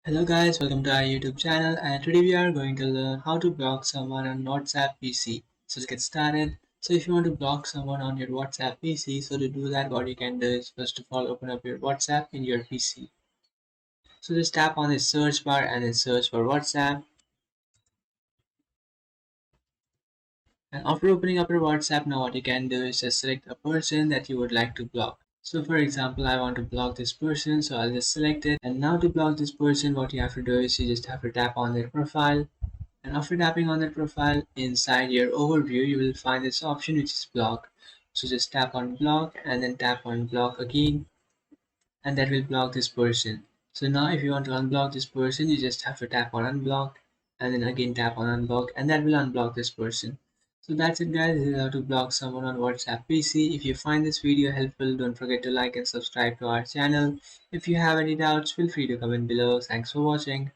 Hello guys, welcome to our YouTube channel, and today we are going to learn how to block someone on WhatsApp PC. So let's get started. So if you want to block someone on your WhatsApp PC, so to do that what you can do is first of all open up your WhatsApp in your PC. So just tap on the search bar and then search for WhatsApp. And after opening up your WhatsApp, now what you can do is just select a person that you would like to block. So for example, I want to block this person, so I'll just select it. And now to block this person, what you have to do is you just have to tap on their profile. And after tapping on that profile, inside your overview, you will find this option which is block. So just tap on block and then tap on block again, and that will block this person. So now if you want to unblock this person, you just have to tap on unblock and then again tap on unblock, and that will unblock this person. So that's it guys, this is how to block someone on WhatsApp PC. If you find this video helpful, don't forget to like and subscribe to our channel. If you have any doubts, feel free to comment below. Thanks for watching.